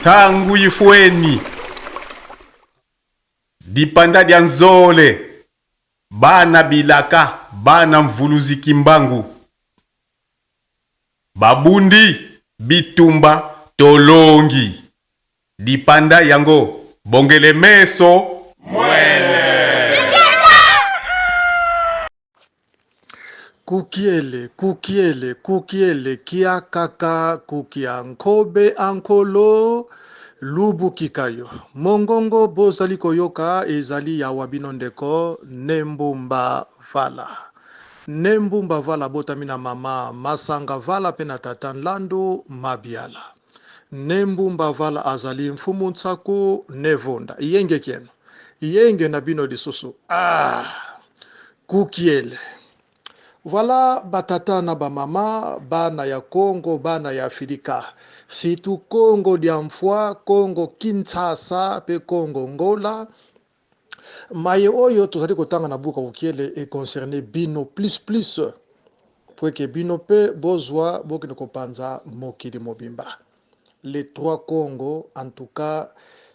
tangu ifweni dipanda dia nzole bana bilaka bana mvuluzi kimbangu babundi bitumba tolongi dipanda yango bongele meso mwele kukiele kukiele kukiele kia kaka kukia nkobe ankolo lubu kikayo mongongo bozali koyoka ezali ya wabino ndeko nembumba vala nembumba vala botamina mama masanga vala pena tata nlandu mabiala nembumba vala azali mfumu ntsaku nevonda yenge kieno yenge na bino lisusu kukiele. Voilà batata na bamama bana ya Congo bana ya Afrika situ Congo diamfwa Congo Kinshasa pe Congo Ngola maye oyo tozali kotanga na buka kukiele est concerné bino plus pour que bino pe bozwa bokene kopanza mokili mobimba les trois Congo en tout cas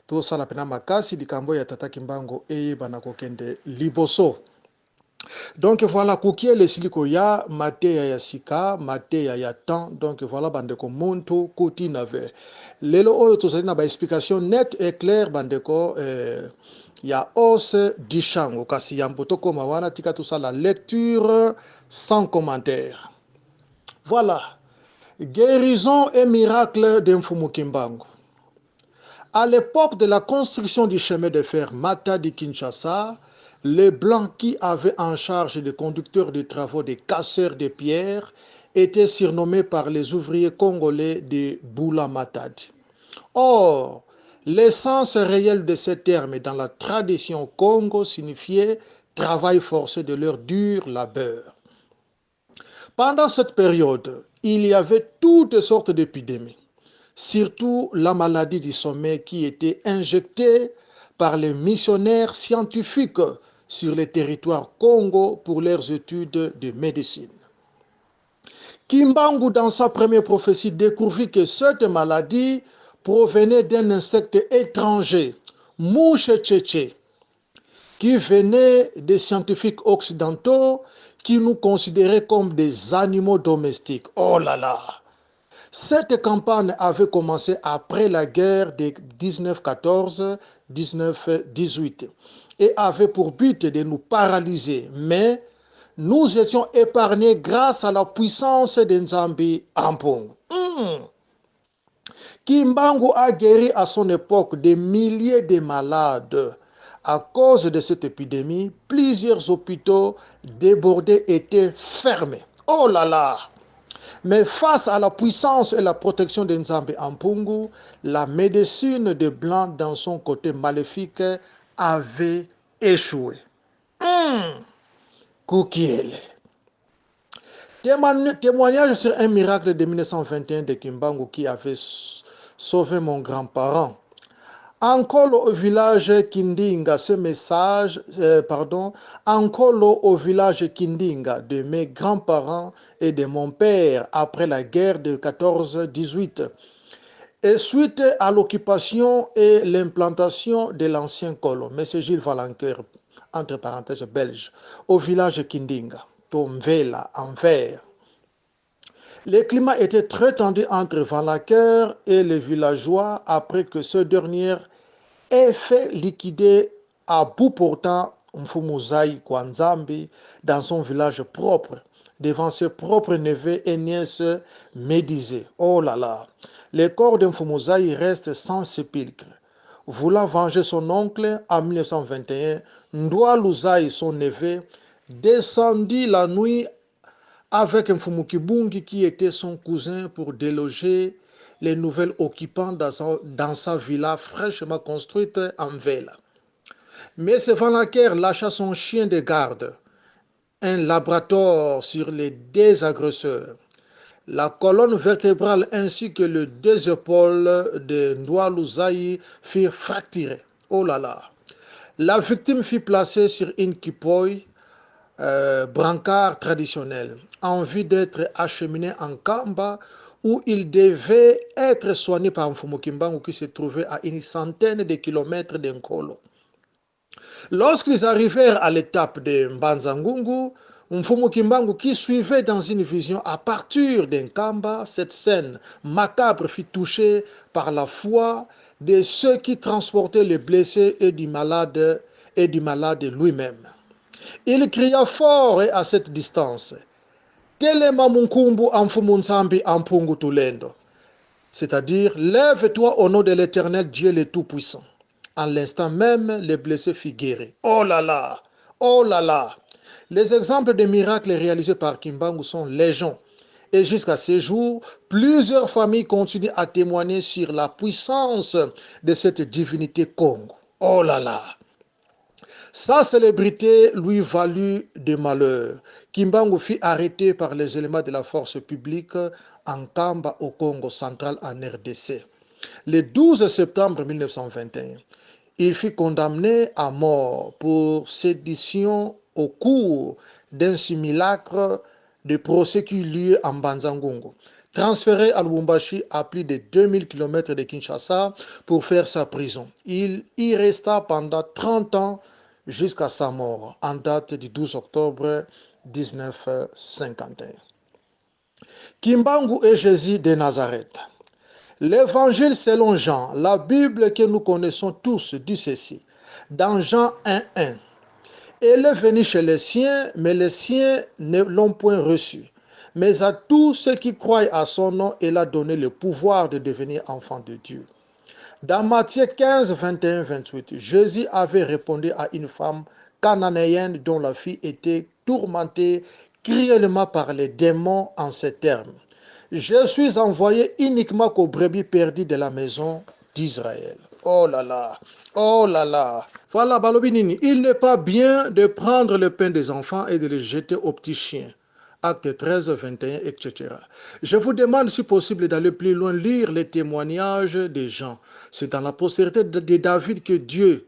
to sala pena makasi likambo ya tata Kimbangu bana kokende liboso. Donc voilà, kukiele siliko ya mateya ya sika, mateya ya temps. Donc voilà, bandeko muntu kuti nave. Lelo oyo tozali na ba explication net et clair bandeko ya os dishango kasi ya mpoto koma wana tika tout ça la lecture sans commentaire. Voilà. Guérison et miracle de Mfumu Kimbangu. À l'époque de la construction du chemin de fer Matadi-Kinshasa, les Blancs qui avaient en charge des conducteurs de travaux des casseurs de pierres étaient surnommés par les ouvriers congolais de Boula Matadi. Or, l'essence réelle de ce terme dans la tradition Congo signifiait travail forcé de leur dur labeur. Pendant cette période, il y avait toutes sortes d'épidémies, surtout la maladie du sommeil qui était injectée par les missionnaires scientifiques sur les territoires Congo pour leurs études de médecine. Kimbangu, dans sa première prophétie, découvrit que cette maladie provenait d'un insecte étranger, mouche tchétché, qui venait des scientifiques occidentaux qui nous considéraient comme des animaux domestiques. Oh là là! Cette campagne avait commencé après la guerre de 1914-1918 et avait pour but de nous paralyser. Mais nous étions épargnés grâce à la puissance de Nzambi Ampong. Kimbangu a guéri à son époque des milliers de malades. À cause de cette épidémie, plusieurs hôpitaux débordés étaient fermés. Oh là là! Mais face à la puissance et la protection de Nzambi Ampungu, la médecine des Blancs dans son côté maléfique avait échoué. Kukiele. Témoignage sur un miracle de 1921 de Kimbangu qui avait sauvé mon grand-parent. Encore au village Kindinga, ce message, encore au village Kindinga de mes grands-parents et de mon père après la guerre de 14-18. Et suite à l'occupation et l'implantation de l'ancien colon, M. Gilles Valancoeur, entre parenthèses belge, au village Kindinga, Tomvela, Anvers. Le climat était très tendu entre Valancoeur et les villageois après que ce dernier ait fait liquider à bout portant Mfumuzai Kwanzambi dans son village propre, devant ses propres neveux et nièces médisés. Oh là là! Le corps de Mfumuzai reste sans sépulcre. Voulant venger son oncle en 1921, Ndoualouzai, son neveu, descendit la nuit avec Mfumu Kibungi qui était son cousin pour déloger les nouvelles occupants dans sa villa fraîchement construite en Vela. Mais ce Valancoeur lâcha son chien de garde, un labrador sur les deux agresseurs. La colonne vertébrale ainsi que les deux épaules de Ndoualouzai furent fracturées. Oh là là! La victime fut placée sur une kipoy, brancard traditionnel, en vue d'être acheminée en Kamba où il devait être soigné par Mfumu Kimbangu qui se trouvait à une centaine de kilomètres d'Nkolo. Lorsqu'ils arrivèrent à l'étape de Mbanzangungu, Mfumu Kimbangu, qui suivait dans une vision à partir d'Nkamba, cette scène macabre fut touchée par la foi de ceux qui transportaient les blessés et du malade lui-même. Il cria fort et à cette distance, Telema Munkumbu Amfumu Nsambi Ampungu Tulendo, c'est-à-dire, lève-toi au nom de l'Éternel Dieu le Tout-Puissant. En l'instant même, les blessés furent guéris. Oh là là! Oh là là! Les exemples de miracles réalisés par Kimbangu sont légion. Et jusqu'à ce jour, plusieurs familles continuent à témoigner sur la puissance de cette divinité Congo. Oh là là! Sa célébrité lui valut des malheurs. Kimbangu fut arrêté par les éléments de la force publique en Kamba au Congo central en RDC. Le 12 septembre 1921, il fut condamné à mort pour sédition au cours d'un simulacre de procès qui eut lieu en Banzangungu. Transféré à Lubumbashi à plus de 2000 km de Kinshasa pour faire sa prison. Il y resta pendant 30 ans jusqu'à sa mort en date du 12 octobre 1951. Kimbangu et Jésus de Nazareth. L'évangile selon Jean, la Bible que nous connaissons tous, dit ceci. Dans Jean 1:1, il est venu chez les siens, mais les siens ne l'ont point reçu. Mais à tous ceux qui croient à son nom, il a donné le pouvoir de devenir enfants de Dieu. Dans Matthieu 15, 21, 28, Jésus avait répondu à une femme cananéenne dont la fille était tourmentée cruellement par les démons en ces termes. Je suis envoyé uniquement qu'aux brebis perdues de la maison d'Israël. Oh là là, oh là là. Voilà, Balobinini, il n'est pas bien de prendre le pain des enfants et de le jeter aux petits chiens. Acte 13, 21, etc. Je vous demande si possible d'aller plus loin, lire les témoignages des gens. C'est dans la postérité de David que Dieu,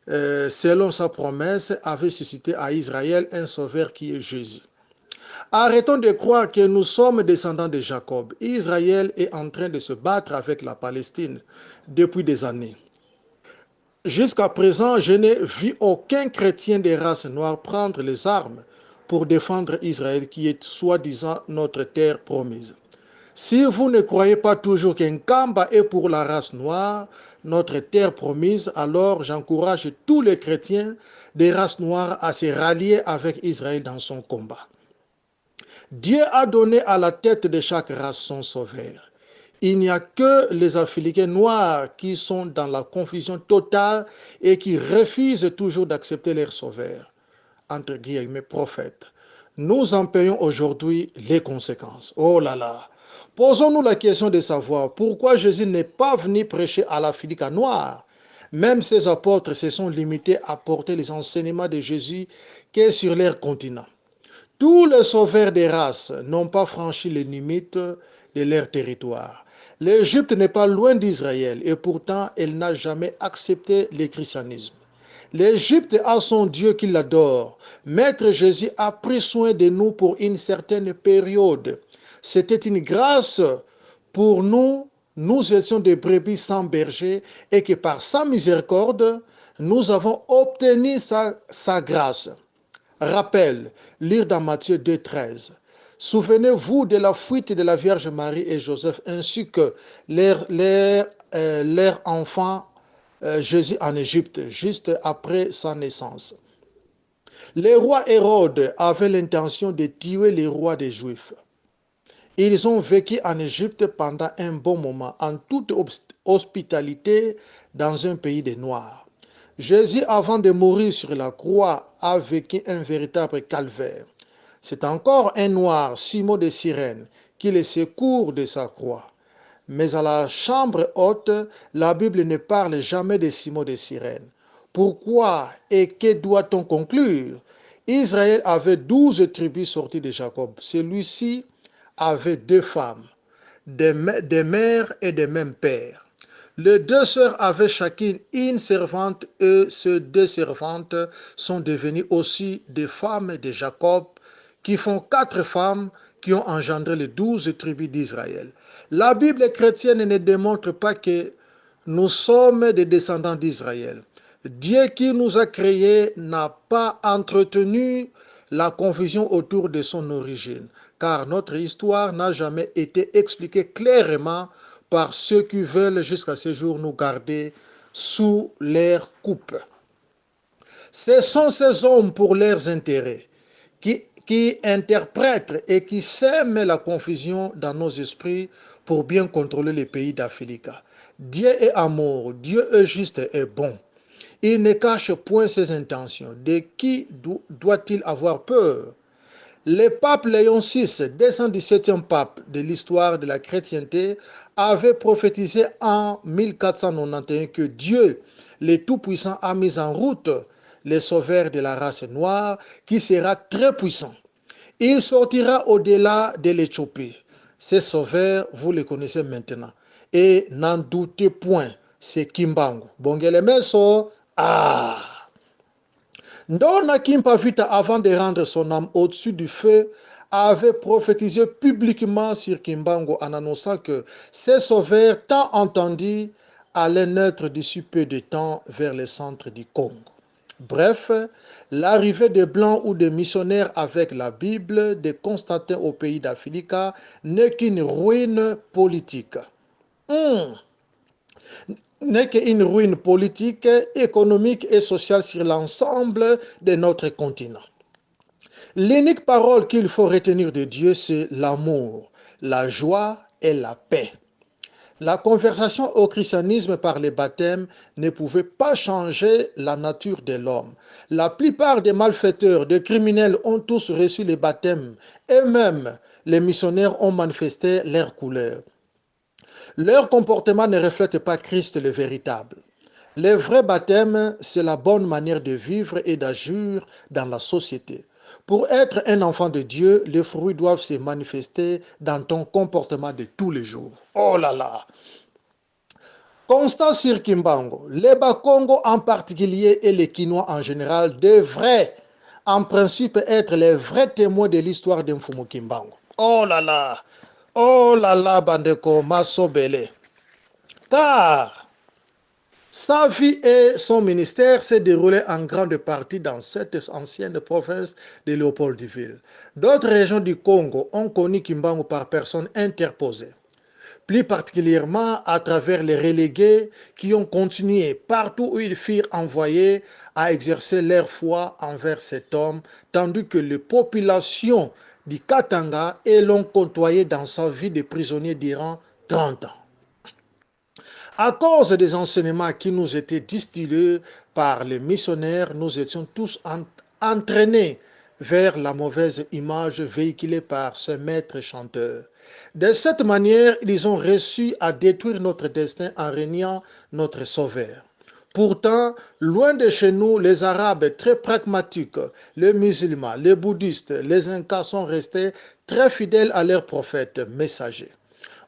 selon sa promesse, avait suscité à Israël un sauveur qui est Jésus. Arrêtons de croire que nous sommes descendants de Jacob. Israël est en train de se battre avec la Palestine depuis des années. Jusqu'à présent, je n'ai vu aucun chrétien de race noire prendre les armes pour défendre Israël qui est soi-disant notre terre promise. Si vous ne croyez pas toujours qu'un Kamba est pour la race noire, notre terre promise, alors j'encourage tous les chrétiens des races noires à se rallier avec Israël dans son combat. Dieu a donné à la tête de chaque race son sauveur. Il n'y a que les Africains noirs qui sont dans la confusion totale et qui refusent toujours d'accepter leur sauveur, entre guillemets prophète. Nous en payons aujourd'hui les conséquences. Oh là là! Posons-nous la question de savoir pourquoi Jésus n'est pas venu prêcher à l'Afrique noire. Même ses apôtres se sont limités à porter les enseignements de Jésus qu'est sur leur continent. Tous les sauveurs des races n'ont pas franchi les limites de leur territoire. L'Égypte n'est pas loin d'Israël et pourtant elle n'a jamais accepté le christianisme. L'Égypte a son Dieu qui l'adore. Maître Jésus a pris soin de nous pour une certaine période. C'était une grâce pour nous. Nous étions des brebis sans berger et que par sa miséricorde, nous avons obtenu sa grâce. Rappel, lire dans Matthieu 2,13. Souvenez-vous de la fuite de la Vierge Marie et Joseph ainsi que leur enfant Jésus en Égypte, juste après sa naissance. Le roi Hérode avait l'intention de tuer les rois des Juifs. Ils ont vécu en Égypte pendant un bon moment, en toute hospitalité dans un pays des Noirs. Jésus, avant de mourir sur la croix, a vécu un véritable calvaire. C'est encore un Noir, Simon de Cyrène, qui le secourt de sa croix. Mais à la chambre haute, la Bible ne parle jamais de Simon de Cyrène. Pourquoi et que doit-on conclure? Israël avait 12 tribus sorties de Jacob. Celui-ci avait 2 femmes, des mères et des mêmes pères. Les 2 sœurs avaient chacune une servante et ces 2 servantes sont devenues aussi des femmes de Jacob qui font 4 femmes qui ont engendré les 12 tribus d'Israël. La Bible chrétienne ne démontre pas que nous sommes des descendants d'Israël. Dieu qui nous a créés n'a pas entretenu la confusion autour de son origine, car notre histoire n'a jamais été expliquée clairement par ceux qui veulent jusqu'à ce jour nous garder sous leur coupe. Ce sont ces hommes pour leurs intérêts qui interprètent et qui sèment la confusion dans nos esprits pour bien contrôler les pays d'Afrique. Dieu est amour, Dieu est juste et bon. Il ne cache point ses intentions. De qui doit-il avoir peur? Le pape Léon VI, 217e pape de l'histoire de la chrétienté, avait prophétisé en 1491 que Dieu, le Tout-Puissant, a mis en route le sauveur de la race noire qui sera très puissant. Il sortira au-delà de l'Éthiopie. Ce sauveur, vous le connaissez maintenant. Et n'en doutez point, c'est Kimbangu. Bongele Meso, Ndona Kimpavita, avant de rendre son âme au-dessus du feu, avait prophétisé publiquement sur Kimbangu en annonçant que ces sauveurs, tant entendus, allaient naître d'ici peu de temps vers le centre du Congo. Bref, l'arrivée des Blancs ou des missionnaires avec la Bible de Constantin au pays d'Africa n'est qu'une ruine politique. N'est qu'une ruine politique, économique et sociale sur l'ensemble de notre continent. L'unique parole qu'il faut retenir de Dieu, c'est l'amour, la joie et la paix. La conversion au christianisme par le baptême ne pouvait pas changer la nature de l'homme. La plupart des malfaiteurs, des criminels ont tous reçu le baptême et même les missionnaires ont manifesté leur couleur. Leur comportement ne reflète pas Christ le véritable. Le vrai baptême, c'est la bonne manière de vivre et d'agir dans la société. Pour être un enfant de Dieu, les fruits doivent se manifester dans ton comportement de tous les jours. Oh là là! Constant sur Kimbangu, les Bakongo en particulier et les Kinois en général devraient en principe être les vrais témoins de l'histoire de Mfumu Kimbangu. Oh là là! Oh là là, Bandeko Masobele. Car sa vie et son ministère s'est déroulé en grande partie dans cette ancienne province de Léopoldville. D'autres régions du Congo ont connu Kimbangu par personnes interposées, plus particulièrement à travers les relégués qui ont continué partout où ils furent envoyés à exercer leur foi envers cet homme, tandis que les populations du Katanga l'ont côtoyé dans sa vie de prisonnier durant 30 ans. À cause des enseignements qui nous étaient distillés par les missionnaires, nous étions tous entraînés vers la mauvaise image véhiculée par ce maître chanteur. De cette manière, ils ont réussi à détruire notre destin en régnant notre sauveur. Pourtant, loin de chez nous, les Arabes très pragmatiques, les musulmans, les bouddhistes, les Incas sont restés très fidèles à leur prophète messager.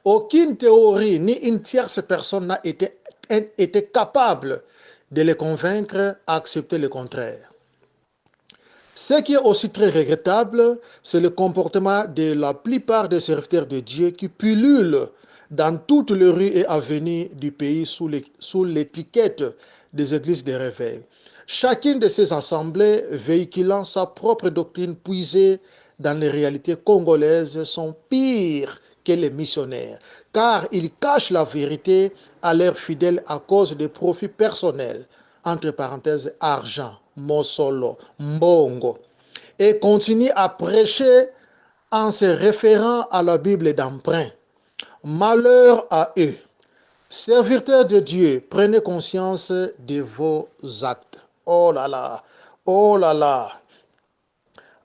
Aucune théorie ni une tierce personne n'a été capable de les convaincre à accepter le contraire. Ce qui est aussi très regrettable, c'est le comportement de la plupart des serviteurs de Dieu qui pullulent dans toutes les rues et avenues du pays sous l'étiquette des églises de réveil. Chacune de ces assemblées, véhiculant sa propre doctrine puisée dans les réalités congolaises, sont pires que les missionnaires, car ils cachent la vérité à leurs fidèles à cause des profits personnels, entre parenthèses, argent, mosolo, mbongo, et continuent à prêcher en se référant à la Bible d'emprunt. Malheur à eux. Serviteurs de Dieu, prenez conscience de vos actes. Oh là là, oh là là.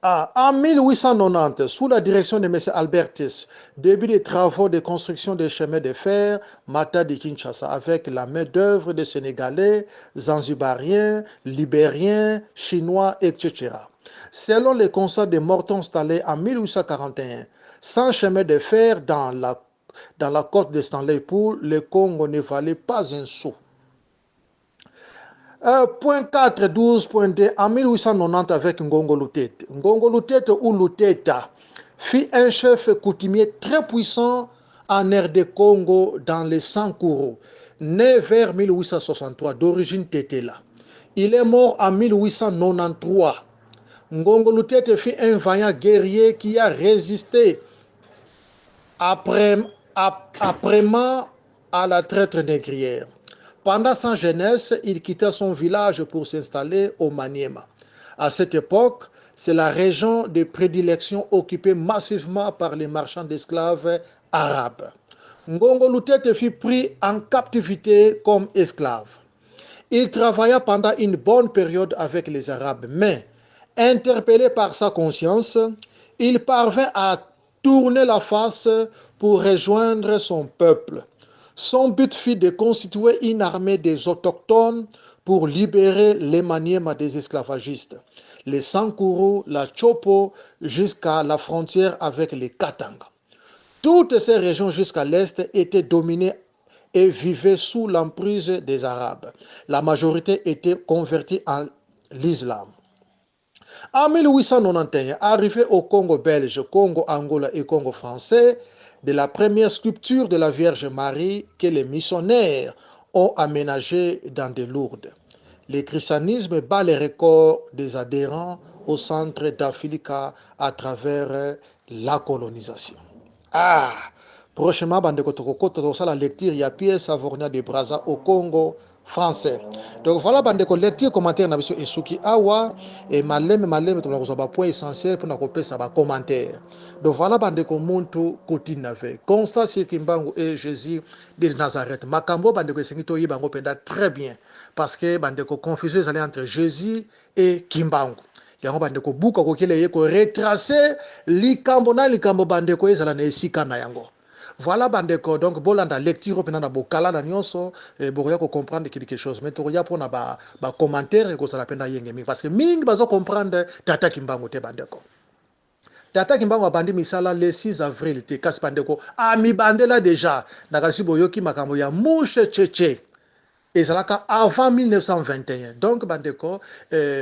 En 1890, sous la direction de M. Albertis, début des travaux de construction des chemins de fer, Matadi-Kinshasa, avec la main-d'œuvre des Sénégalais, Zanzibariens, Libériens, Chinois, etc. Selon les constats de Morton Stanley en 1841, sans chemin de fer dans la côte de Stanley Pool, le Congo ne valait pas un sou. Point 4, 12.2, en 1890 avec Ngongo Lutete. Ngongo Lutete ou Luteta fut un chef coutumier très puissant en RD Congo dans les Sankuru, né vers 1863, d'origine Tétela. Il est mort en 1893. Ngongo Lutete fut un vaillant guerrier qui a résisté après à la traite négrière. Pendant sa jeunesse, il quitta son village pour s'installer au Maniema. À cette époque, c'est la région de prédilection occupée massivement par les marchands d'esclaves arabes. Ngongo Lutete fut pris en captivité comme esclave. Il travailla pendant une bonne période avec les Arabes, mais interpellé par sa conscience, il parvint à tourner la face pour rejoindre son peuple. Son but fut de constituer une armée des autochtones pour libérer les Maniema des esclavagistes, les Sankuru, la Chopo, jusqu'à la frontière avec les Katanga. Toutes ces régions jusqu'à l'est étaient dominées et vivaient sous l'emprise des Arabes. La majorité était convertie à l'islam. En 1891, arrivé au Congo belge, Congo Angola et Congo français, de la première sculpture de la Vierge Marie que les missionnaires ont aménagée dans des Lourdes. Le christianisme bat les records des adhérents au centre d'Africa à travers la colonisation. Prochainement, bandeko tokokota la lecture, il y a Pierre Savornia de Brazza au Congo français. Donc voilà, bandeko lecture, commentaire na biso esuki awa et maleme tunakozaba point essentiel pour nakope sa ba commentaire. Donc voilà, bandeko muntu kotine avec Constant Kimbangu et Jésus de Nazareth. Makambo bandeko esengito yibango penda très bien parce que bandeko confusion est entre Jésus et Kimbangu. Yango bandeko buka kokele yeko retracer likambo bandeko ezala na esika na yango. Voilà bandeko, donc bolanda lecture pena na bokala na nyonso bokoya ko comprendre quelque chose mais tokoya pona ba commentaire ko sala pena yenge mingi parce que mingi bazo comprendre tata Kimbangu te bandeko. Tata Kimbangu abandi misala le 6 avril te kasi bandeko ami bandela déjà na kasi boyoki makambo ya mouche cheche. Et ça avant 1921. Donc, bandeko,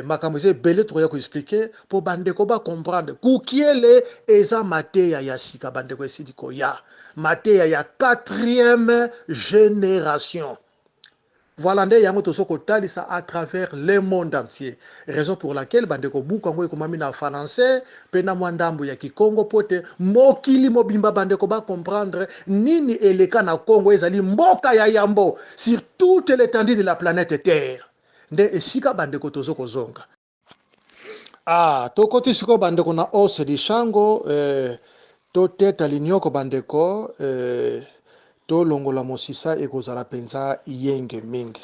makamose belé troya ko expliquer pour bandeko ba comprendre. Kukiele eza mateya ya sika bandeko esidiko ya mateya ya 4e génération. Voilà nde yango toso ko talisa à travers le monde entier. Raison pour laquelle bandeko bukango ekomami na français pena mwandambo ya Kikongo pote mokili mobimba bandeko ba comprendre nini eleka na Congo ezali mboka ya yambo sur toute l'étendue de la planète Terre. Nde esika bandeko tozo ko zonga. Tokoti siko bandeko na os di shango to teta linyoko bandeko to longola mosisa ekozala penza yenge mingi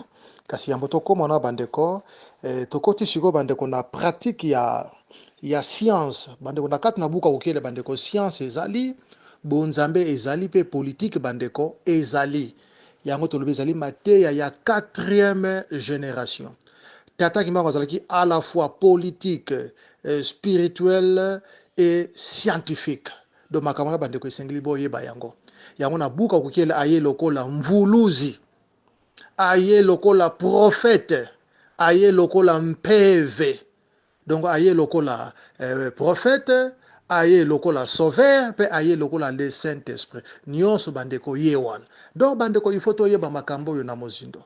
kasi yambo tokoma na bandeko tokoti siko bandeko na pratique ya science bandeko na kati na buka kokele bandeko science ezali bonzambe ezali pe politique bandeko ezali yango tolobi ezali mateya ya 4e génération. Tata Kimbangu azalaki à la fois politique, spirituelle et scientifique. Donc makamana bandeko esengeli boyeba yango. Yango na buka kokele aye lokola mvuluzi, aye lokola prophète, aye lokola mpeve. Donc aye lokola prophète, aye lokola sauveur, pe aye lokola le Saint-Esprit. Nyonso bandeko yewan. Donc bandeko il faut toyeba makambo yo na mozindo.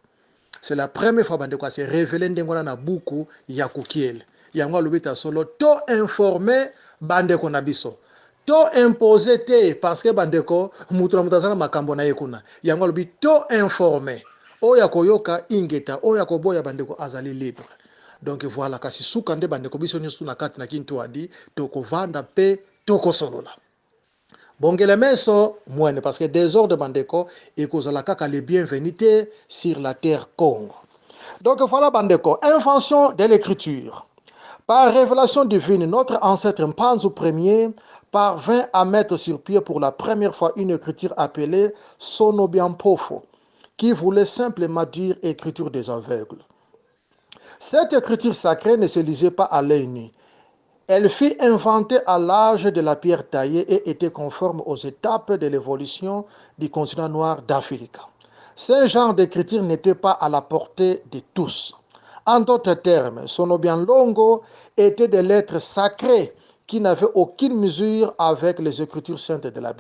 C'est la première fois bandeko a se révélé ndengona na buku ya kokiele. Yango alobita solo to informer bandeko na biso. To imposer te parce que bandeko mutura mutazana makambo na yekuna. Yango alobi to informer. Oya koyoka ingeta, oya koboya bandeko azali libre. Donc voilà kasi suka nde bandeko biso nyosu na kati na kintu adi to kovanda pe to kosolola. Bongele meso mwene parce que désordre bandeko ekozala kaka le bienvenue sur la terre Congo. Donc voilà bandeko, invention de l'écriture. Par révélation divine, notre ancêtre Mpanzu Ier parvint à mettre sur pied pour la première fois une écriture appelée Sonobiampofo, qui voulait simplement dire écriture des aveugles. Cette écriture sacrée ne se lisait pas à l'œil nu. Elle fut inventée à l'âge de la pierre taillée et était conforme aux étapes de l'évolution du continent noir d'Afrique. Ce genre d'écriture n'était pas à la portée de tous. En d'autres termes, Sonobian Longo était des lettres sacrées qui n'avaient aucune mesure avec les Écritures saintes de la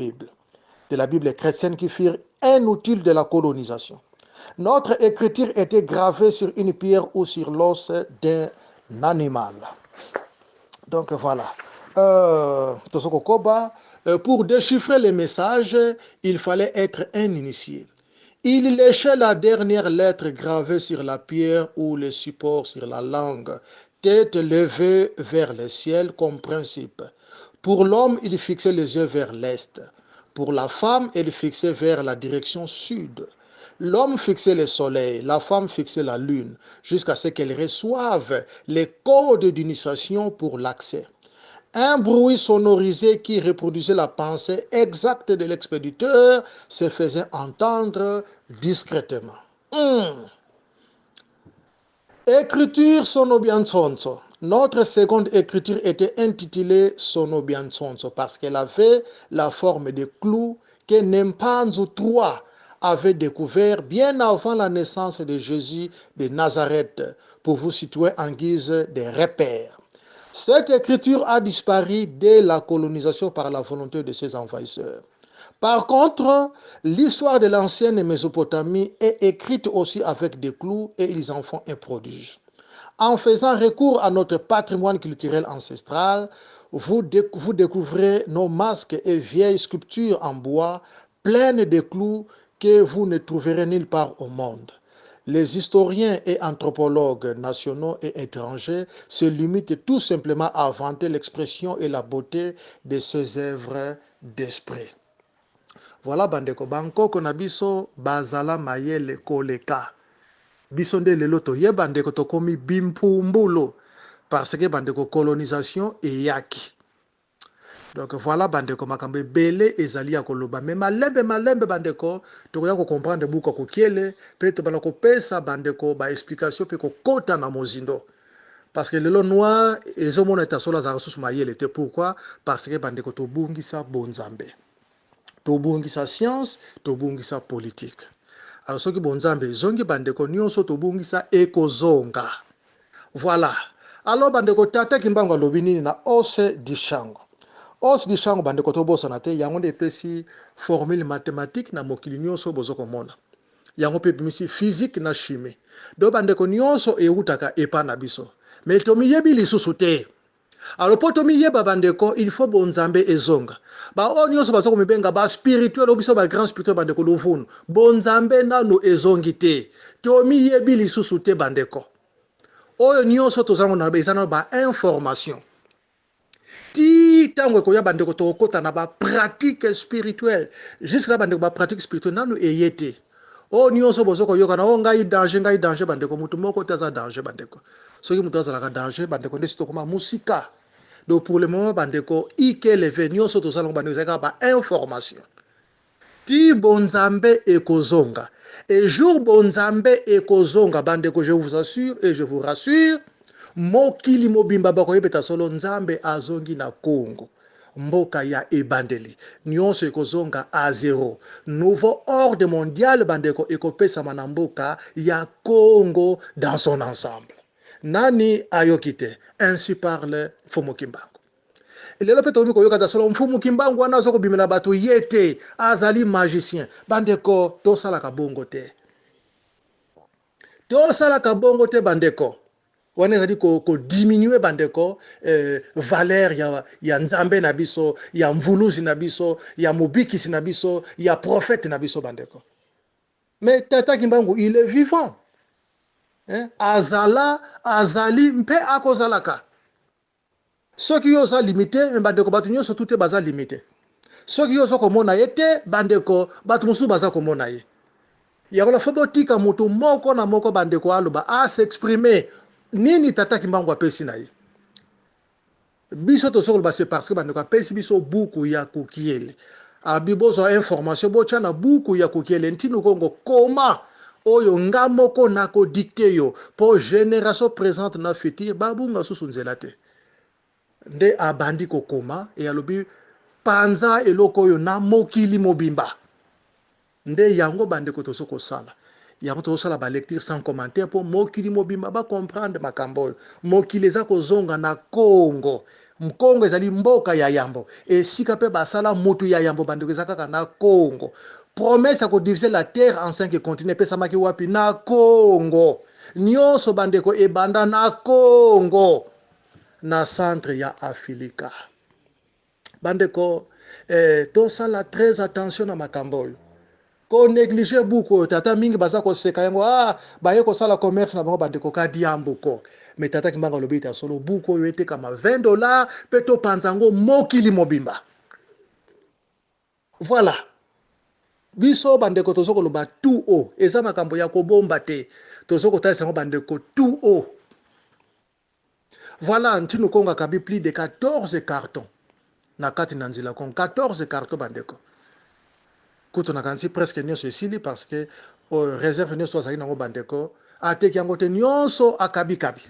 Bible chrétienne qui firent inutiles de la colonisation. Notre écriture était gravée sur une pierre ou sur l'os d'un animal. Donc voilà. Pour déchiffrer les messages, il fallait être un initié. Il léchait la dernière lettre gravée sur la pierre ou le support sur la langue, tête levée vers le ciel comme principe. Pour l'homme, il fixait les yeux vers l'est. Pour la femme, elle fixait vers la direction sud. L'homme fixait le soleil, la femme fixait la lune, jusqu'à ce qu'elle reçoive les codes d'initiation pour l'accès. Un bruit sonorisé qui reproduisait la pensée exacte de l'expéditeur se faisait entendre discrètement. Écriture Sonobianzonzo. Notre seconde écriture était intitulée Sonobianzonzo parce qu'elle avait la forme de clous que Nempanzu III avait découvert bien avant la naissance de Jésus de Nazareth pour vous situer en guise de repère. Cette écriture a disparu dès la colonisation par la volonté de ses envahisseurs. Par contre, l'histoire de l'ancienne Mésopotamie est écrite aussi avec des clous et ils en font un prodige. En faisant recours à notre patrimoine culturel ancestral, vous découvrez nos masques et vieilles sculptures en bois pleines de clous que vous ne trouverez nulle part au monde. Les historiens et anthropologues nationaux et étrangers se limitent tout simplement à vanter l'expression et la beauté de ces œuvres d'esprit. Voilà bandeko bankoko na biso bazala mayele koleka. Biso nde lelo toye bandeko tokomi bimpumbulo parce que bandeko colonisation eyaki. Donc voilà bandeko makambo ebele ezali ya koloba me malembe bandeko tokoya ko comprendre buka kokiele pe to bala kopesa bandeko ba explication pe kokota na mozindo parce que lelo noir ezomona etasola za ressources mayele te pourquoi parce que bandeko tobungisa bonzambe tobungisa science tobungisa politique alors soki bonzambe zongi bandeko nyonso tobungisa ekozonga voilà alors bandeko tata kimbango alobi nini na ose di shango os di shango bandeko tobosana te yango nde epesi formule mathématique na mokili nyonso bozokomona yango mpe epimisi physique na chimie do bandeko nyonso eutaka epa na biso me tomiyebi lisusu te alors po tomiyeba bandeko il faut bonzambe ezonga baoyo nyonso baza komibenga baspirituel o biso bagrand spirituel bandeko lovunu bonzambe nano ezongi te tomiyebi lisusu te bandeko oyo nyonso tozango na eza na bainformation ti tango ekoya bandeko tokota na bapratique spirituelle jusqu'à bandeko bapratique spirituelle nanu eye te oyo nyonso bozokoyoka na ngai danger bandeko mutu moko te aza danger bandeko soki mutu azalaka danger bandeko nde si tokoma musika donc pour le moment bandeko ike leve nyonso tozalango bandeko ezalaka bainformation ti bonzambe ekozonga et jour bonzambe ekozonga bandeko je vous assure et je vous rassure mokili mobimba bakoyebeta solo nzambe azongi na Congo mboka ya ebandeli nyonso ekozonga a zéro nouveau ordre mondial bandeko ekopesama na mboka ya Congo dans son ensemble nani ayokite ainsi parle Mfumu Kimbangu lelo pe tomi koyoka solo Mfumu Kimbangu wana azo kobimela bato yete azali magicien bandeko tosala kabongo te bandeko wana ezali diminuer bandeko valeur ya nzambe na biso ya mvuluzi na biso ya mobikisi na biso ya prophète na biso bandeko mais tata Kimbangu il est vivant azali mpe akozalaka soki yo oza limité me bandeko bato nyonso tute baza limité soki yo oza komona ye te bandeko bato mosusu baza komona ye yango la fo botika moto moko na moko bandeko aloba s'exprimer nini tata Kimbangu apesi na ye biso tozokoloba c'est parce que bandeko apesi biso buku ya kokiele abibozwa information botia na buku ya kokiele ntino kongo koma oyo nga moko nakodikte yo po génération présente na future babunga susu nzela te nde abandi kokoma e alobi panza eloko oyo na mokili mobimba nde yango bandeko tozokosala yango tozosala balecture sans commentaire po mokili mobimba ba comprendre makambo oyo mokili eza kozonga na Congo Mkongo ezali mboka ya yambo esika pe basala mutu ya yambo bandeko eza kaka na Congo. Promesse ko diviser la terre en 5 continents epesamaki wapi? Na Congo. Nyonso bandeko ebanda na Congo, na centre ya Afrika. Bandeko tosala très attention na makambo oyo. Ko négliger buku tata mingi baza ko seka yango baye ko sala commerce na bango bandeko kadi yambuko. Mais tata kimbanga lobi ta solo buku oyo ete kama $20 pe to panzango mokili mobimba. Voilà. Biso bandeko tozoko loba tout haut. Eza makambo ya kobomba te. Tozoko talisa ngo bandeko tout haut. Voilà, ntinu konga kabi plus de 14 cartons. Na kati nanzila kon 14 cartons bandeko. Kuto na kansi presque nyonso esili parce que réserve nyonso azali nango bandeko ateki yango te nyonso akabi kabi.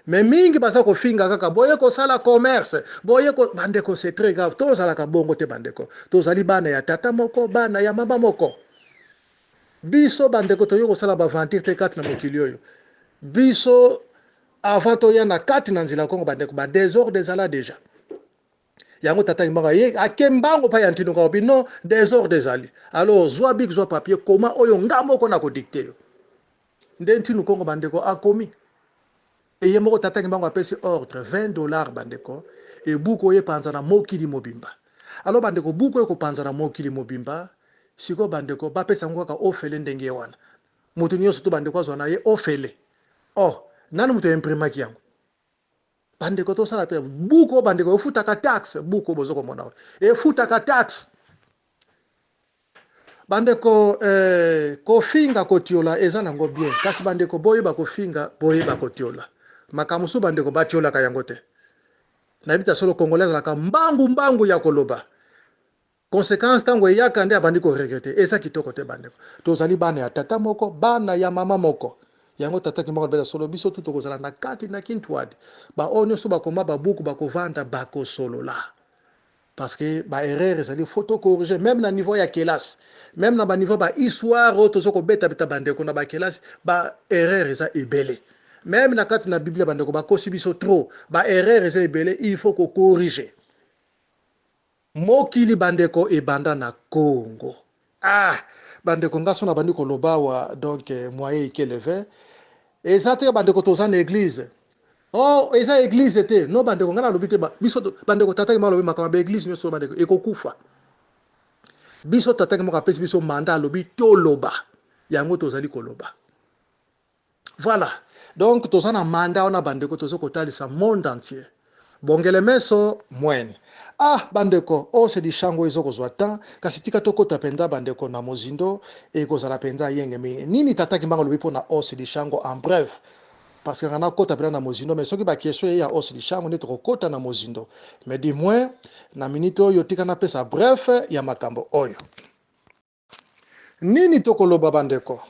Mais mingi baza ko finga kaka boye ko sala commerce boye ko bandeko c'est très grave to sala ka bongo te bandeko to zali bana ya tata moko bana ya mama moko biso bandeko to yoko sala ba ventir te kati na mokili oyo biso avant to ya na kati na nzila kongo bandeko ba désordre ezala déjà yango tata ngamba ye akembango pa ya ntino ka bino désordre ezali alors zwa big zwa papier comment oyo ngamoko na ko dicter yo nde ntino kongo bandeko akomi. Et il y a tata ngamba apesi ordre $20 bandeko et buko ye panzana mokili mobimba. Alors bandeko buko ye ko panzana mokili mobimba siko bandeko ba pesa ngo ka ofele ndenge wana. Mutu nyoso to bandeko azwana ye ofele. Oh, nani mutu imprima ki yango. Bandeko to sala te buko bandeko futa ka tax buko bozoko mona. E futa ka tax. Bandeko kofinga kotiola eza nango bien. Kasi bandeko boye ba kofinga boye ba kotiola. Makamusu bandeko batiola ka yango te. Na bita solo congolaise la ka mbangu ya koloba. Conséquence tango eyaka nde abandi ko regretter. Eza kitoko te bandeko. Tozali bana ya tata moko, bana ya mama moko. Yango tata ki moko beta solo biso tuto kozala na kati na kintwadi. Ba onyo so bakoma ba buku bakovanda bako solo la. Parce que ba erreur ezali photo corriger même na niveau ya kelas. Même na ba niveau ba histoire oto soko beta bandeko na ba kelas ba erreur eza ebele. Même na kati na Bible bandeko ba kosi biso trop ba erreur eza ebele il faut ko corriger. Mokili bandeko ebanda na Congo. Bandeko ngaso na bandiko lobawa donc moyen ikelevé. Ezate bandeko toza na église. Oh, eza église te. No bandeko ngana lobite biso bandeko tata ki malo makama ba église nyo so bandeko ekokufa. Biso tata ki mo kapesi biso mandat lobi to loba. Yango tozali koloba. Voilà. Donc toza na mandat ona bandeko tozo kotalisa monde entier. Bongele meso mwene. Bandeko ose di shango ezo kozwa tan kasi tika tokota penza bandeko na mozindo ekozala penza yenge mingi. Nini tata ki mbango lobi po na ose di shango en bref. Parce que ngana kota penza na mozindo mais soki ba question ya ose di shango ne toko kota na mozindo. Mais di moins na minito yo tika na pesa bref ya makambo oyo. Nini toko loba bandeko?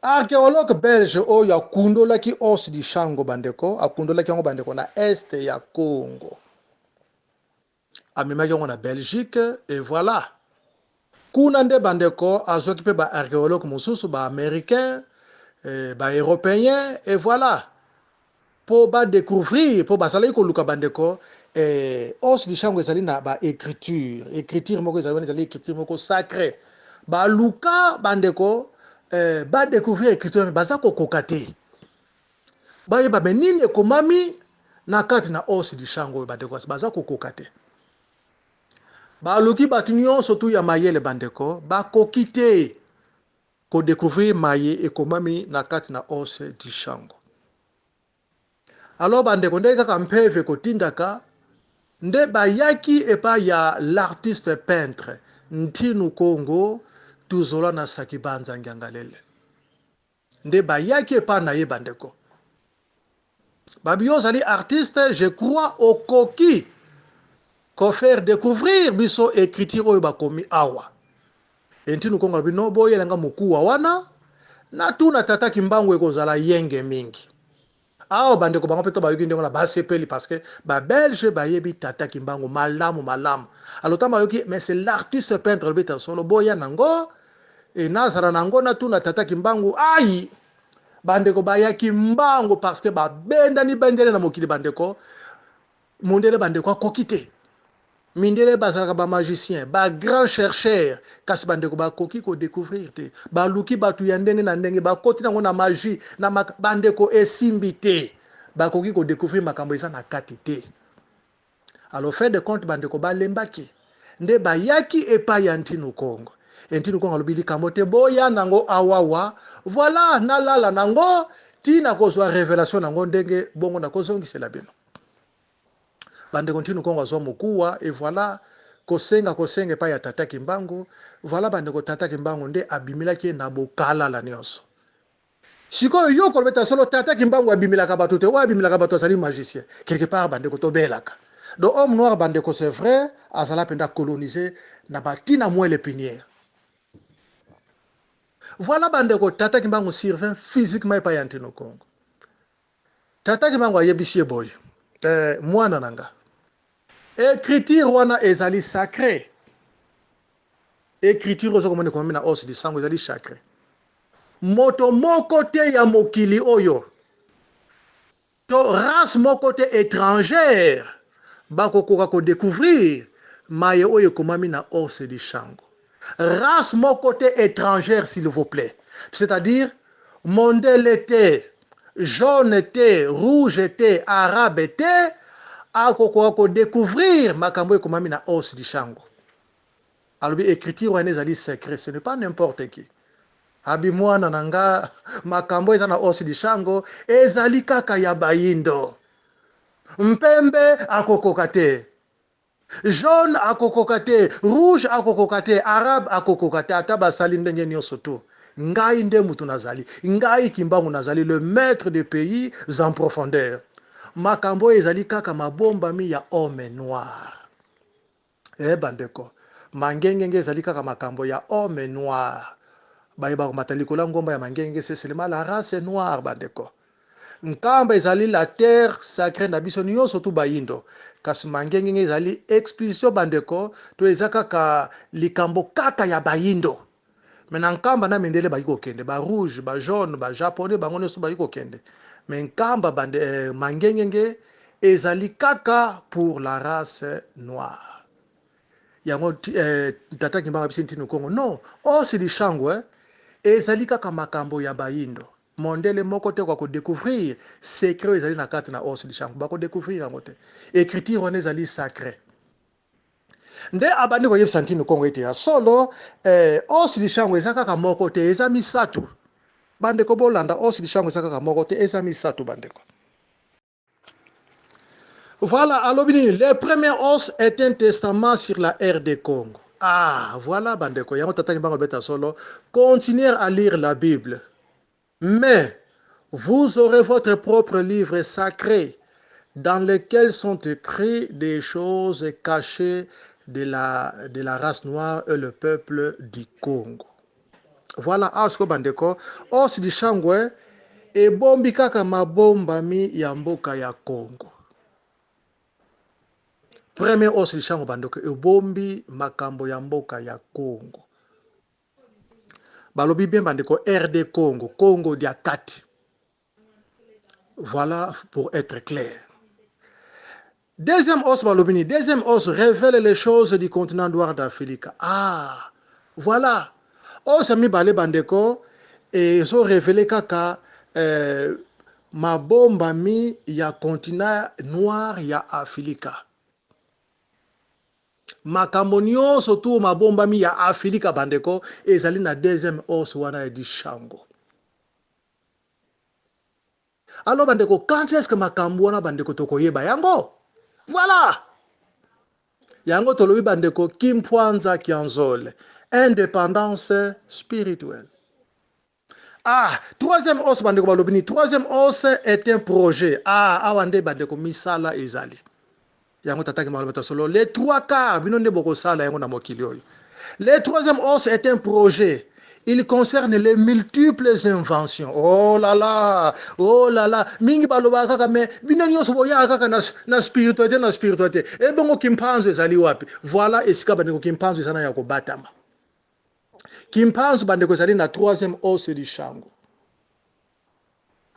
Archéologue belge oyo akundola ki os di shango bandeko, akundola ki yango bandeko na este ya Congo. Amemaki yango na Belgique et voilà. Kuna nde bandeko azoki pe ba archéologue mosusu ba américain, ba européen et voilà. Po ba découvrir, po ba sala ko luka bandeko os di shango ezali na ba écriture moko ezali écriture moko sacré. Ba luka bandeko ba découvrir écriture baza ko kokate ba yeba menini ekomami na kati na os di shango bandeko baza ko kokate ba luki batu nyonso tu ya mayele bandeko ba kokite ko découvrir maye ekomami na kati na os di shango. Alors bandeko nde kaka mpeve kotindaka nde bayaki epa ya l'artiste peintre Ntinu Congo tuzola na saki banza ngangalele nde bayaki epa na ye bandeko babio zali artiste je crois au koki ko faire découvrir biso écriture oyo bakomi awa Ntinu Congo bino boyelenga mokuwa wana na tuna tata kimbangu ekozala yenge mingi bandeko bango peto bayoki ndenge na basepeli parce que ba belge bayebi tata kimbangu malamu alors tama yoki mais c'est l'artiste peintre le beta solo boya nango et nazara nango na tuna tata kimbangu bandeko bayaki mbangu parce que ba benda ni bendele na mokili bandeko mondele bandeko akokite mindele bazalaka ba magicien ba grand chercheur kasi bandeko bakoki ko découvrir te baluki batu ya ndenge na ndenge bakoti nango na magie na bandeko esimbi te bakoki ko découvrir makambo eza na kati te. Alors fait de compte bandeko balembaki nde bayaki epai ya Ntinu Kongo. Ntinu Kongo alobi likambo te boya nango awawa voilà nalala nango tina kozwa révélation nango ndenge bongo na kozongisela bino. Bandeko Ntinu Kongo azwa mokuwa et voilà kosenga epai ya Tata Kimbangu. Voilà bandeko Tata Kimbangu nde abimilaki na bokala la nyonso. Sikoyo yo kolobeta solo Tata Kimbangu abimilaka bato te, wa abimilaka bato azali magicien. Quelque part bandeko tobelaka. Donc homme noir bandeko c'est vrai azala penda colonisé na batina mwele pinière. Voilà bandeko Tata Kimbangu survint physiquement epai ya Ntinu Kongo. Tata Kimbangu ayebisi boy mwana nanga écriture wana ezali sacré. Écriture ozo komone komami na os di sango ezali sacré. Moto moko te ya mokili oyo to race moko te étrangère bakokoka ko découvrir maye oyo komami na os di sango. Race moko te étrangère s'il vous plaît. C'est-à-dire mondele te, jaune te, rouge te, arabe te akokoka ko découvrir makambo oyo komami na os di sango. Alors écriture wana ezali secret, ce n'est pas n'importe qui. Abi mwana nanga makambo eza na os di sango ezali kaka ya bayindo. Mpembe akokoka te, jaune akokoka te, rouge akokoka te, arabe akokoka te, ata basali ndenge nyonso tu. Ngai nde mutu nazali, ngai Kimbangu nazali le maître des pays en profondeur. Makambo ezali kaka mabombami ya homme noir. Bandeko mangengenge ezali kaka makambo ya homme noir. Bayeba komata likolo ngomba ya mangengenge c'est seulement la race noire bandeko. Nkamba ezali la terre sacrée na biso nyonso tu bayindo. Kasi mangengenge ezali exposition bandeko to ezaka kaka likambo kaka ya bayindo. Mena nkamba na mindele bayiko kende ba rouge ba jaune ba japonais bango nyonso bayiko kende. Mais nkamba mangengenge ezali kaka pour la race noire. Yango Tata Kimbangu bisi Ntinu Kongo non os di sango ezali kaka makambo ya bayindo. Mondele moko te kwa ko découvrir secret ezali na kati na os di sango ba ko découvrir yango te. Écriture wana ezali sacré. Nde abandi ko yebisa Ntinu Kongo ete ya solo os di sango ezaka kaka moko te eza misatu. Bandeko bolanda os di sango ezaka kaka moko te eza misatu bandeko. Voilà, alors le premier os est un testament sur la RD Congo. Ah, voilà bandeko, yango Tata Kimbangu beta solo, continuez à lire la Bible. Mais vous aurez votre propre livre sacré dans lequel sont écrites des choses cachées de la race noire et le peuple du Congo. Voilà, asko bandeko, os di shangwe e bombi kaka mabombami ya mboka ya Congo. Premier os di shango bandeko e bombi makambo ya mboka ya Congo. Balobi bien bandeko RD Congo, Congo dia kati. Voilà pour être clair. Deuxième os balobini, deuxième os révèle les choses du continent noir d'Afrique. Ah, voilà. Os ami bale bandeko et so révélé kaka mabomba mi ya continent noir ya Afrika. Makambo nyonso tu mabomba mi ya Afrika bandeko ezali na deuxième os wana di shango. Alors bandeko quand est-ce que makambo wana bandeko tokoyeba yango? Voilà. Yango tolobi bandeko Kimpwanza Kianzole, indépendance spirituelle. Ah, troisième os bandeko balobini, troisième os est un projet. Ah, awande bandeko misala ezali. Yango Tata Kimbangu beta solo les trois quarts binonde boko sala yango na mokili oyo. Le troisième os est un projet. Il concerne les multiples inventions. Oh là là, oh là là. Mingi baloba kaka me bino nyonso boya kaka na spiritualité. E bongo Kimpanzu ezali wapi? Voilà esika bandeko Kimpanzu ezana ya kobatama. Kimpanzu bandeko ezali na troisième os di shango.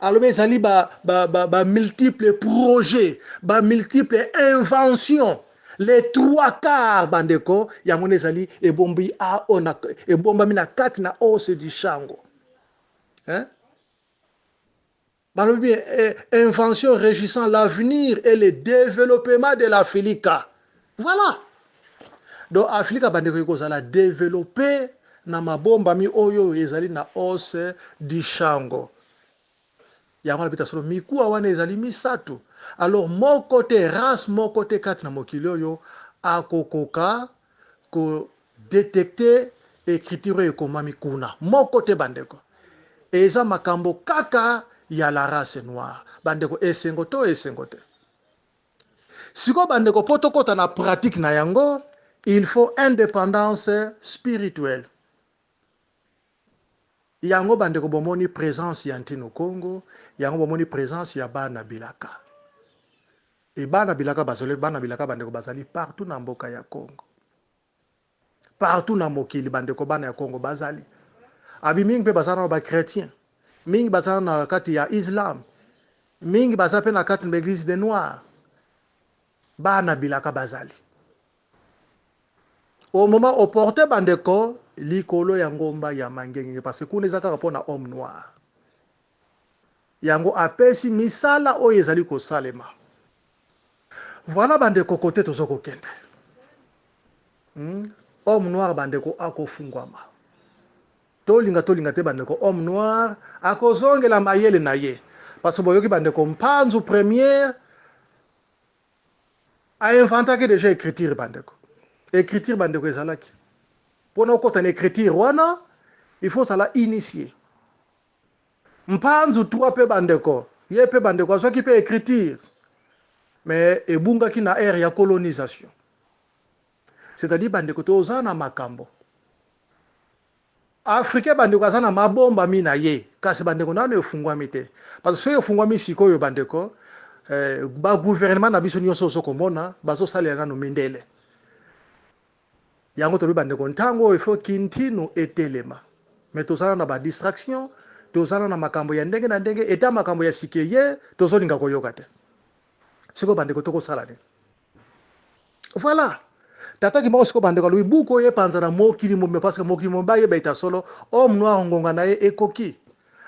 alors ezali ba multiples projets, ba multiples inventions. Les trois quarts bandeko yango ezali ebombi a ona ebombami na kati na ose du shango. Hein? Balobi invention régissant l'avenir et le développement de l'Afrique. Voilà. Donc Afrique bandeko ekozala développer na mabomba mi oyo ezali na ose du shango. Yango na bita solo mikuwa wana ezali misato. Alors mon côté race, mon côté kati na mokili oyo akokoka ko détecter écriture ekomami kuna. Mon côté bandeko. Eza makambo kaka ya la race noire. Bandeko esengo to esengo te. Siko bandeko potokota na pratique na yango, il faut indépendance spirituelle. Yango bandeko bomoni présence ya Ntino Congo, yango bomoni présence ya bana bilaka. Et bana bilaka bandeko bazali partout na mboka ya Congo. Partout na mokili bandeko bana ya Congo bazali. Abi mingi pe bazana ba chrétien. Mingi bazana na kati ya Islam. Mingi bazana pe na kati na l'église des Noirs. Bana bilaka bazali. Au moment opportun bandeko likolo ya ngomba ya mangenge parce que kuna ezaka pona homme noir. Yango apesi misala oyo ezali ko salema. Voilà bandeko côté tozoko kende. Homme noir bandeko akofungwama. Tolinga te bandeko homme noir akozongela mayele na ye. Parce que boyoki bandeko mpanzu première a inventé déjà écriture bandeko. Écriture bandeko ezalaki. Pour nous côté écriture wana, il faut ça la initier. Mpanzu toi pe bandeko, ye pe bandeko so qui peut écriture. Mais ebunga ki na ère ya colonisation. C'est-à-dire bandeko to ozana makambo. Africain bandeko azana mabomba mina ye, kasi bandeko nano efungwa mite. Parce que efungwa mi sikoyo bandeko, ba gouvernement na biso nyonso so komona, bazo salela nano mindele. Yango tobi bandeko ntango il faut kintino etelema. Mais tozala na ba distraction, tozala na makambo ya ndenge na ndenge, eta makambo ya sikeye, tozolinga koyoka te. Siko bandeko toko sala ne. Voilà. Tata ki moko siko bandeko lui buko ye panza na mokili mo parce que mokili mo ba ye beta solo homme noir ngonga na ye ekoki.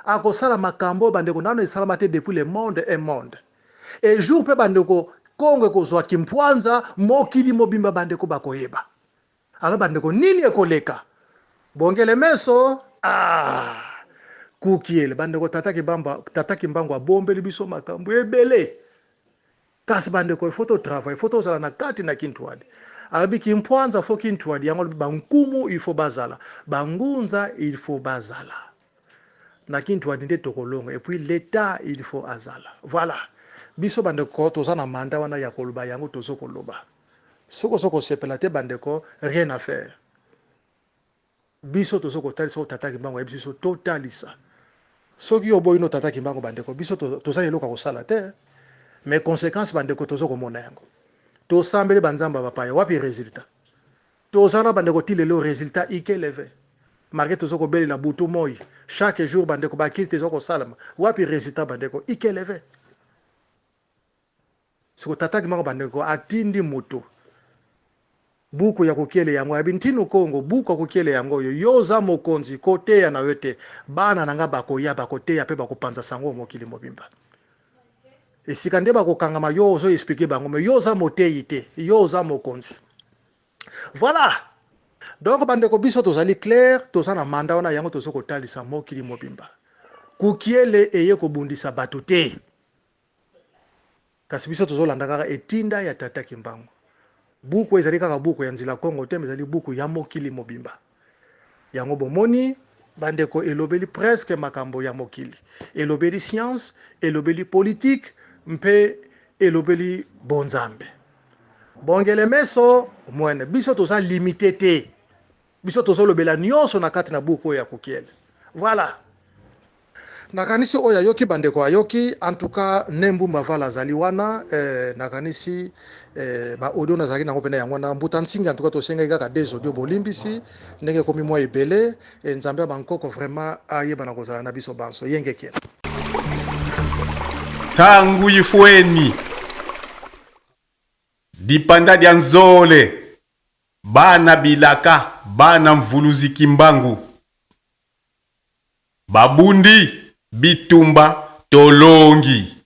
Ako sala makambo bandeko nano esala te depuis le monde et monde. Et jour pe bandeko Kongo ko zwa kimpwanza mokili mo bimba bandeko bakoyeba. Alors bandeko nini ekoleka? Bongele meso kukiele bandeko tata ki mbango bombe libiso makambo ebele. Kasi bandeko il faut to travail, il faut to zala na kati na kintwadi. Alabi kimpwanza fo kintwadi yango bankumu il faut bazala. Bangunza il faut bazala. Na kintwadi nde tokolonga et puis l'état il faut azala. Voilà. Biso bandeko tozana manda wana ya koloba yango tozokoloba. Soko sepela te bandeko rien à faire. Biso tozoko talisa o tata kimbango ya biso totalisa. Soki oboyi no tata kimbango bandeko biso tozali loka ko sala te. Mais conséquences bandeko tozoko mona yango. To sambele banzamba bapaya wapi résultat. Tozana bandeko tilelo résultat ikeleve. Marqué tozoko beli na butu moyi. Chaque jour bandeko bakili tezoko salama. Wapi résultat bandeko ikeleve. Siko tata kimbango bandeko atindi moto. Buku ya kukiele yango ya Ntino Congo buku ya kukiele yango yoza mokonzi kote ya na yote bana nanga bakoya bakote ya pe bakopanza sango mokili mobimba esika nde bakokangama yo ozo expliquer bango mais yoza moteyi te yoza mokonzi. Voilà. Donc bandeko biso tozali clair tozana manda wana yango tozoko talisa mokili mobimba kukiele eye kobundisa bato te kasi biso tozolanda kaka etinda ya tata kimbango. Buku ezali kaka buku ya nzila Kongo te ezali buku ya mokili mobimba. Yango bomoni bandeko elobeli presque makambo ya mokili. Elobeli science, elobeli politique, mpe elobeli bonzambe. Bongele meso mwene biso toza limité te. Biso tozo lobela nyonso na kati na buku ya kukiele. Voilà. Nakanisi oya yoki bandeko ayoki en tout cas nembu mavala zali wana nakanisi ba audio na zali na kopena yango na mbuta nsinga en tout cas to senga kaka des audio bolimbisi ndenge komi mwa ebele nzambe bankoko vraiment ayeba na kozala na biso banso yenge kela. tangu yifweni dipanda dia nzole bana bilaka bana mvuluzi kimbangu babundi bitumba tolongi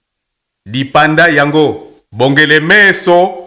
dipanda yango bongele meso